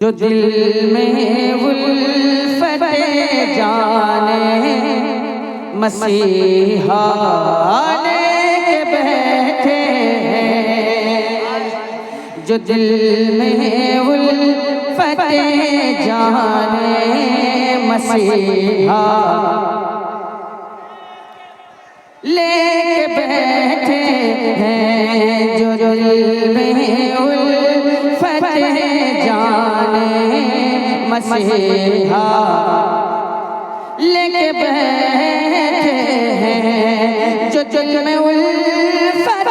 जो दिल में उल्फत जाने मसीहा लेके बैठे हैं, जो दिल में उल्फत जाने मसीहा लेके बैठे हैं, जो दिल में उल्फत जाने मसीहा लेके बैठे हैं, जो दिल में उल्फत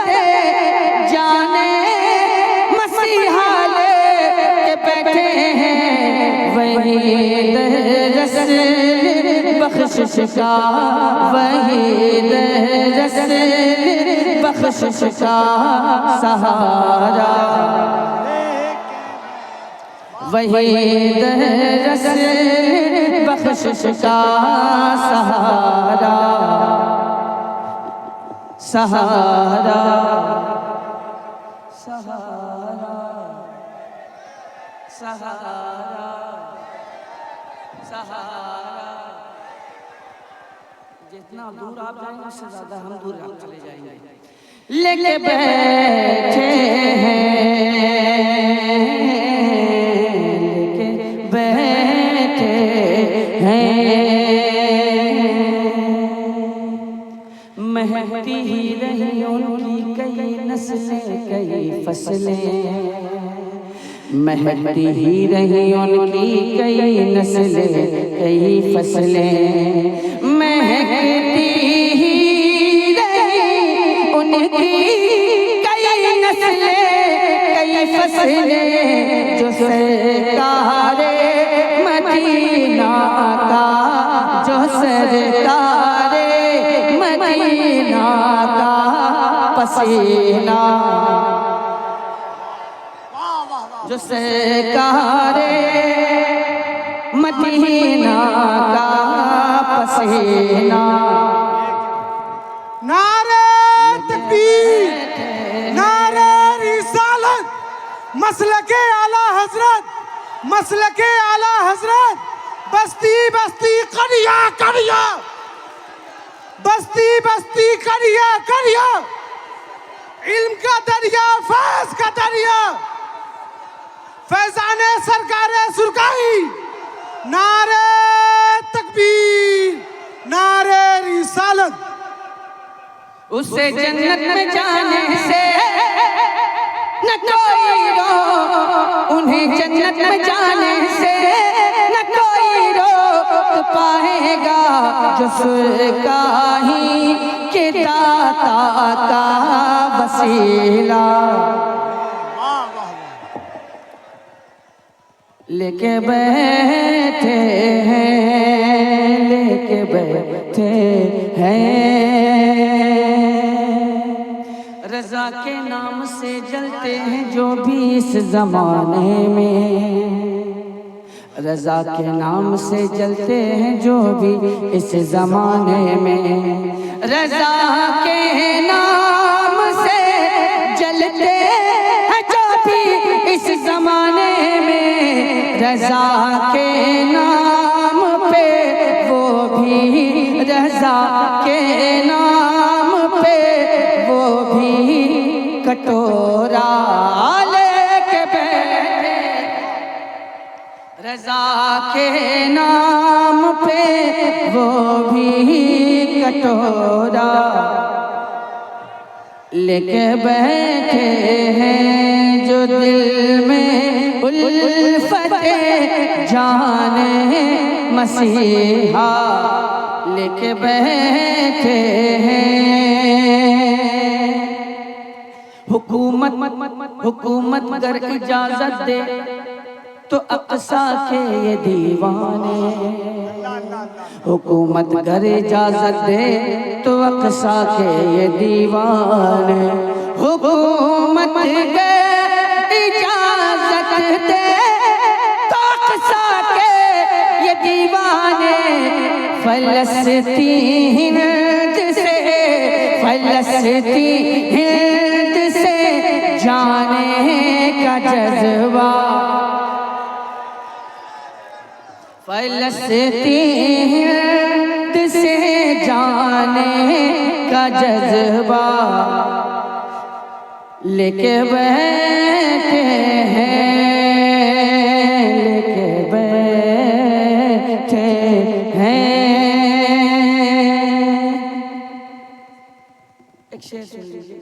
जाने मसीहा लेके बैठे हैं, वही दरस बख्शिश का, वही दरस बख्शिश का सहारा, वही दरस बख्शिश का सहारा, सहारा, सहारा, सहारा, सहारा। जितना दूर आप जाएंगे उससे ज्यादा हम दूर आप चले जाएंगे। लेके बैठे हैं, लेके बैठे हैं, महकती ही रही उनकी कई नस्लें कई फसलें, महकती ही रही उनकी कई नस्लें कई फसलें, महकती ही रही उनकी कई नस्लें कई फसलें, जो सरकारे मदीना का, जो सरकारे मदीना का पसीना, जो सरकारे मदीना का पसीना। नारे तकबीर, नारे रिसालत, मसलके आला हजरत, मसलके आला हजरत, बस्ती बस्ती करिया करिया, बस्ती बस्ती करिया करिया, इल्म का दरिया फैज का दरिया, फैजाने सरकारे सुरकाई, नारे तकबीर, नारे रिसालत। उसे जन्नत में जाने से न कोई रोक, उन्हें जन्नत में जाने से न कोई रोक पाएगा, जो सुरका ही के दाता का वसीला। लेके बैठे हैं, लेके बैठे हैं, रज़ा के नाम से जलते हैं जो भी इस ज़माने में, रज़ा के नाम से जलते हैं जो भी इस ज़माने में, रज़ा के नाम से जलते हैं जो भी इस ज़माने में, रज़ा के नाम पे वो भी, रज़ा के नाम पे वो भी कटोरा लेके बैठे, रज़ा के नाम पे वो भी कटोरा लेके बैठे हैं, जो दिल में उल्फत जाने मसीहा लेके बैठे हैं। हुकूमत अगर इजाजत दे तो अक्सा के ये दीवाने, हुकूमत अगर इजाजत दे तो अक्सा के ये दीवाने, हुकूमत अगर इजाजत दे तो अक्सा के ये दीवाने, फलस्तीन से, फलस्तीन से जाने का जज्बा, फलसती हिर्द से जाने का जज्बा लेके बैठे हैं, लेके बैठे हैं। एक शेर सुन लीजिए,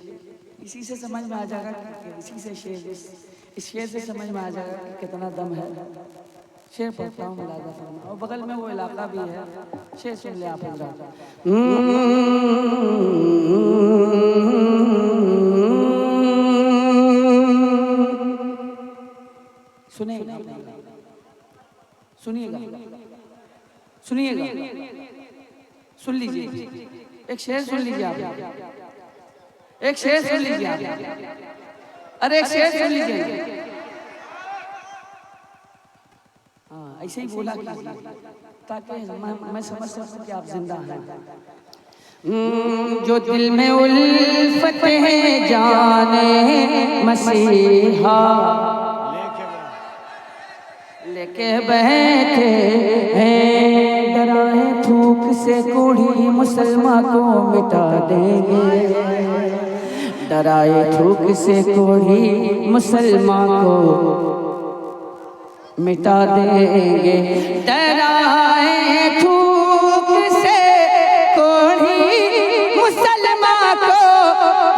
इसी से समझ में आ जाएगा कि इसी से शेर, इस शेर से समझ में आ जाएगा कि कितना दम है। शेर पढ़ता हूँ मुलाजा फरमा, और बगल में वो इलाका भी है। शेर सुन ले आप हजरात। सुनिएगा, सुनिएगा, सुनिएगा, सुन लीजिए। एक शेर सुन लीजिए आप, एक शेर सुन लीजिए आप, अरे एक शेर सुन लीजिए। हाँ, ऐसे ही बोला कीजिए ताकि मैं समझ सकूं कि आप जिंदा हैं। जो दिल में उल्फत है जाने मसीहा लेके बैठे हैं, डराए थूक से कोढ़ी मुसलमान को मिटा देंगे, डराए थूक से कोढ़ी मुसलमान को मिटा देंगे, डराए थूक से कोढ़ी मुसलमान को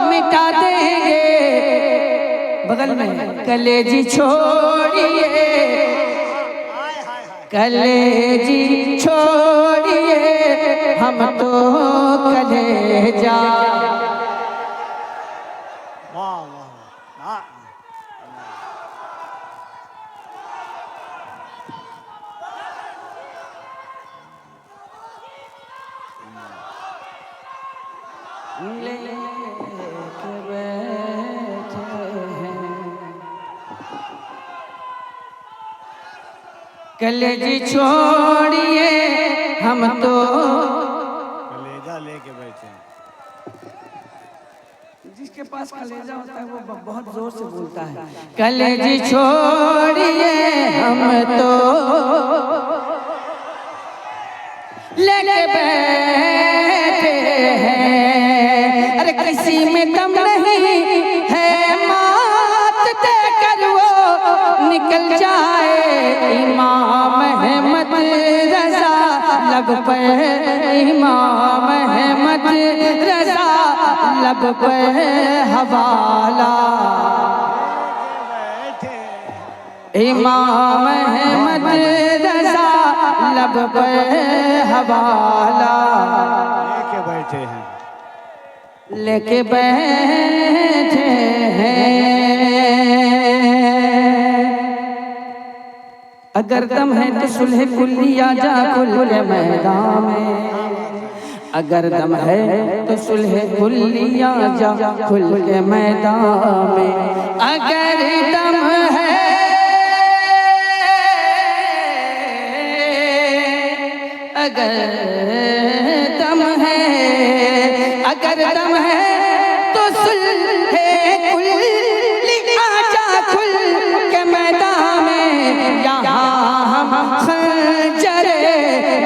मिटा देंगे। बगल में कलेजी छोड़िए, कलेजी छोड़िए, हम तो कलेजा। वाह वाह, लेके बैठे हैं, कलेजी छोड़िए, हम तो कलेजा लेके बैठे हैं। जिसके पास कलेजा होता है वो बहुत जोर से बोलता है। कलेजी छोड़िए, हम तो लेके बैठे हैं। अरे किसी में दम नहीं है, मात देकर वो निकल जाए। इमाम अहमद रजा लब पे, इमाम अहमद रजा लब पे हवाला, इमाम अहमद रजा लब पे हवाला, लेके बैठे हैं, लेके बैठे हैं। अगर दम है तो सुलह कुल्लिया जा खुल के मैदान में, अगर दम है तो सुलह कुल्लिया जा खुल के मैदान में, अगर दम है, अगर दम है, अगर दम है तो सुलह कुल्लिया जा खुल के मैदान में। यहाँ हम खंजरे,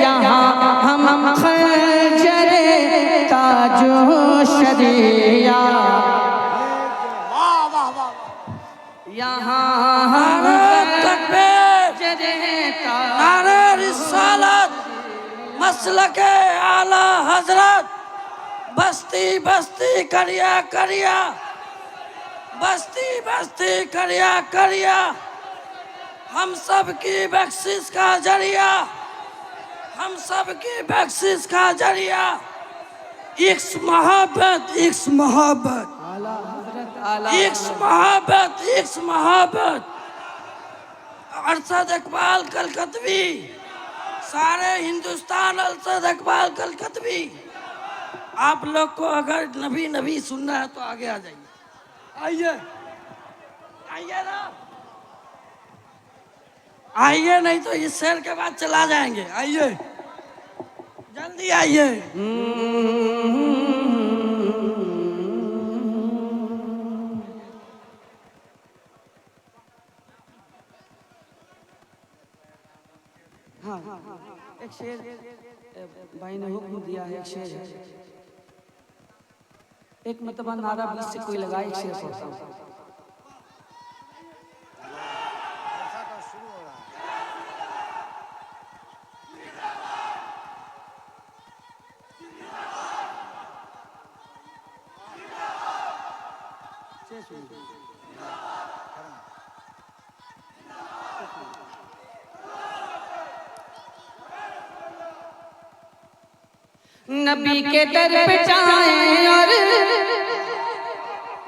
यहाँ हम खंजरे ताजो शरिया, वाह वाह वाह, यहाँ हम खंजरे नारे रिसालत, मसलके आला हजरत, बस्ती बस्ती करिया करिया, बस्ती बस्ती करिया करिया, हम सब की बख्शिश का जरिया, हम सब की बख्शिश का जरिया। इक्स मोहब्बत, इक्स मोहब्बत, इक्स मोहब्बत, इक्स मोहब्बत। अरशद इकबाल कलकतवी, सारे हिंदुस्तान अरशद इकबाल कलकतवी। आप लोग को अगर नबी नबी सुनना है तो आगे आ जाइए, आइए आइए ना, आइए, नहीं तो इस शेर के बाद चला जाएंगे। आइए, जल्दी आइए। हाँ, एक शेर भाई ने हुक्म दिया है, एक शेर है, एक मतबा नारा बीच से कोई लगाए, एक शेर पढ़ता हूँ। नबी के दर पे जाएं और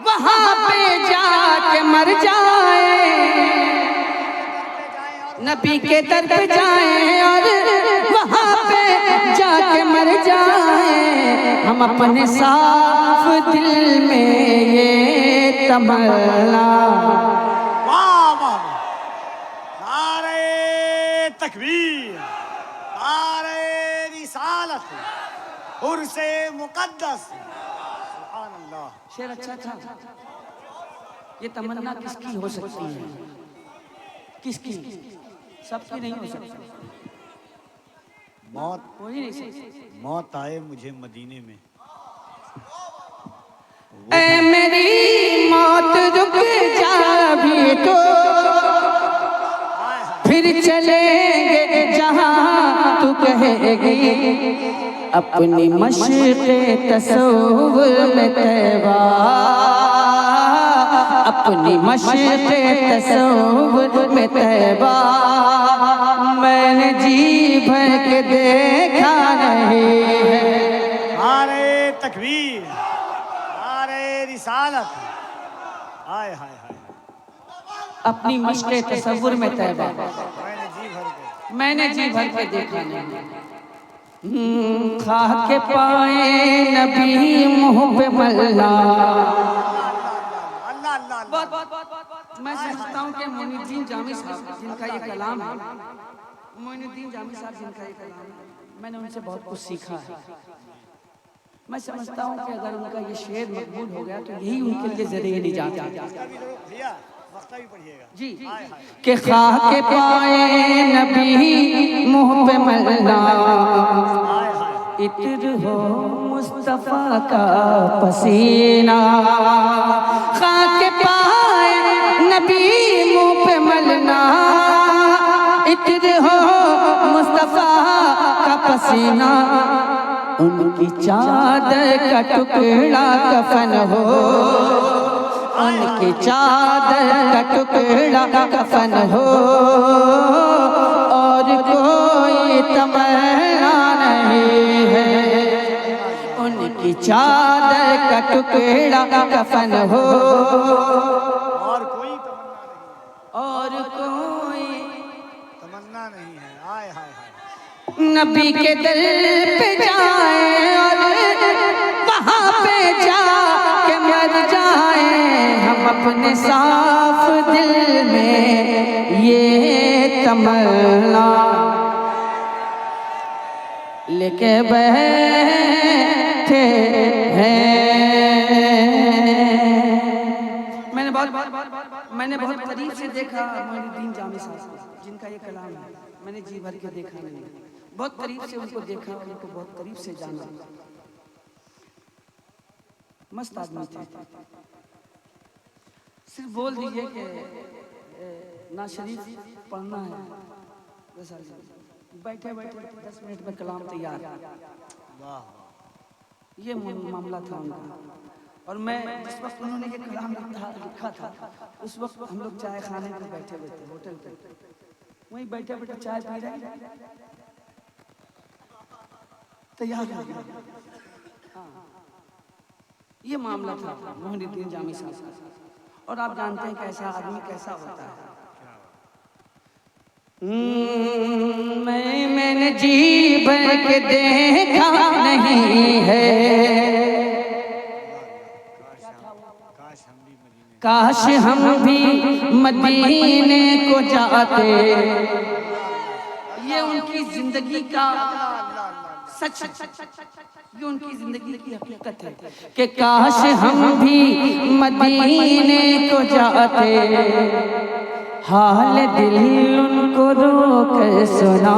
वहां पे जाके मर जाएं, नबी के दर पे जाएं और वहां पे जाके मर जाएं, हम अपने साफ दिल में ये तमन्ना। वाह वाह, नारे तकबीर, नारे रिसालत, उर्से मुकद्दस, सुभान अल्लाह। शेर अच्छा था। ये तमन्ना किसकी हो सकती है? किसकी? सबकी नहीं हो सकती। मौत, हो ही नहीं सकती। मौत आए मुझे मदीने में। ऐ मेरी मौत रुक जा भी तो फिर चलेंगे जहां तू कहेगी, अपनी मशक़े तसव्वुर में तैबा, अपनी मशक़े तसव्वुर में तैबा, मैंने जी भर के देखा नहीं है। नारे तकबीर, नारे रिसालत, हाय हाय हाय, अपनी मशक़े तसव्वुर में तैबा, मैंने जी भर के देखा नहीं। खा के पाए नबी मुँह पे मल्ला। मैं समझता हूँ कि मोइनुद्दीन जामी साहब जिनका ये कलाम है, मोइनुद्दीन जामी साहब जिनका ये कलाम है, मैंने उनसे बहुत कुछ सीखा है। मैं समझता हूँ कि अगर उनका ये शेर मकबूल हो गया तो यही उनके लिए ज़रिए निजात है। जी, के खा के पाए नबी मुँह पे मल्ला, इत्र हो मुस्तफा का पसीना, खा के पाए नबी मुँह पे मलना, इत्र हो मुस्तफा का पसीना, उनकी चादर का टुकड़ा कफन हो, उनकी चादर का टुकड़ा कफन हो, और कोई तमन्ना नहीं है, उनकी चादर का टुकड़ा कफन हो, और कोई तमन्ना नहीं है। हाय हाय हाय, नबी के दर पे जाए और वहां पे जाके मर जाए, हम अपने साफ दिल में ये तमन्ना लेके बैठे हैं। मैंने बहुत करीब से देखा मोइनुद्दीन जामी साहब जिनका ये कलाम है, मैंने जी भर के देखा नहीं, बहुत करीब से उनको देखा, उनको बहुत करीब से जाना। मस्त आदमी थे। सिर्फ बोल दीजिए कि ना शरीफ पढ़ना है, बैठे बैठे 10 मिनट में कलाम तैयार। ये मामला था उनका। और मैं जिस वक्त उन्होंने ये कलाम लिखा था उस वक्त हम लोग चाय खाने पे बैठे बैठे होटल पे, वहीं बैठे बैठे चाय पी रहे, तैयार हो गया। ये मामला था मोइनुद्दीन जामी साहब का। और आप जानते हैं कैसा आदमी कैसा होता है। मैंने जी भर के देखा नहीं है, काश हम भी मदीने को जाते। ये उनकी जिंदगी का सच, ये उनकी जिंदगी की हकीकत है कि काश हम भी मदीने को जाते, हाल दिल उनको रोकर सुना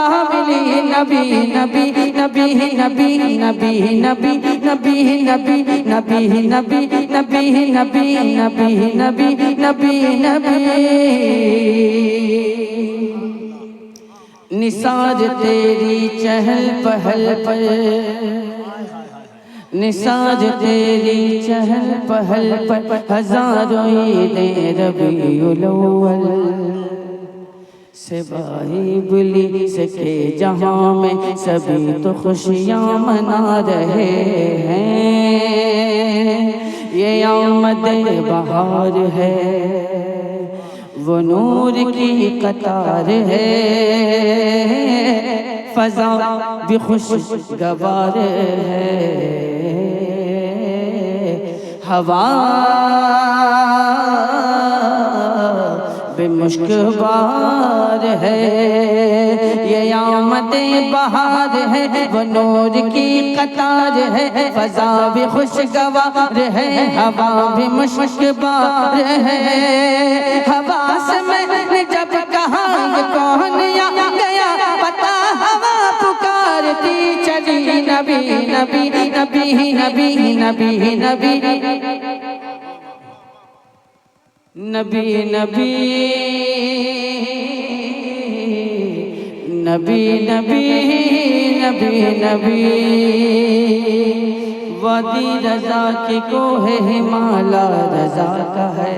जगह मिली। नबी नबी नबी नबी नबी नबी नबी नबी नबी नबी नबी नबी नबी नबी नबी नबी निसार तेरी चहल पहल पर, निसार तेरी चहल पहल पर हजारों ईदें रबीउल अव्वल सिवाए इब्लीस के जहां में सभी तो खुशियां मना रहे हैं। ये आमद बहार है, वो नूर की कतार है, फजा भी खुशगवार है, हवा मुश्कबार है। ये आमद बहार है, वो नूर की कतार है, फजा भी खुशगवार है, हवा भी मुश्कबार है। हवा से मैंने जब कहा ये कौन आ गया, पता हवा पुकारती चली। नबी नबी नबी नबी नबी नबी नबी नबी नबी नबी नबी नबी वादी रजा की कोहे हिमाला रजा का है।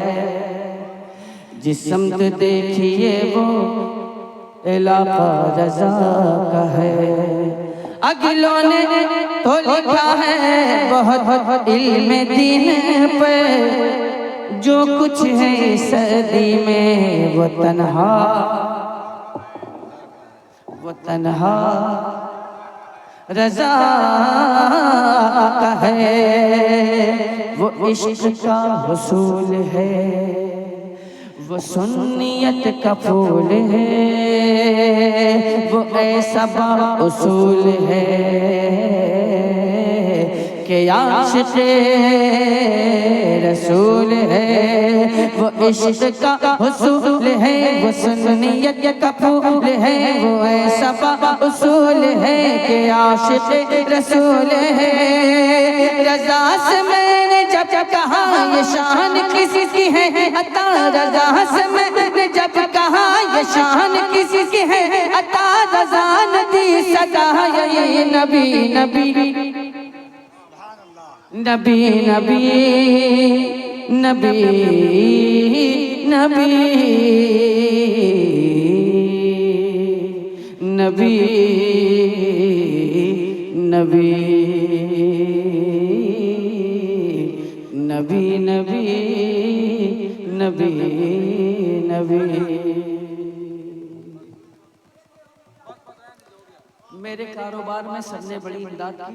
जिस समत देखिए वो इलाका रजा का है। अगलों ने तो लिखा है बहुत इल्म दीन पे, जो कुछ है सदी में वो तन्हा रजा का है। वो इश्क का हुसूल है, वो सुन्नियत का फूल है, वो ऐसा बाउसूल है कि आशिक़ रसूल है। वो इश्क का हुसूल है, वो सुन्नियत का फूल है, वो ऐसा बाउसूल है कि आशिक़ रसूल है। रज़ा से मैंने जब कहा ये शान किसी की है अता, रज़ा से मैंने जब कहा ये शान किसी की है अता, रज़ा ने दी सदा ये नबी नबी नबी नबी नबी नबी नबी नबी नबी नबी नबी नबी। मेरे कारोबार में सबने बड़ी इमदाद की।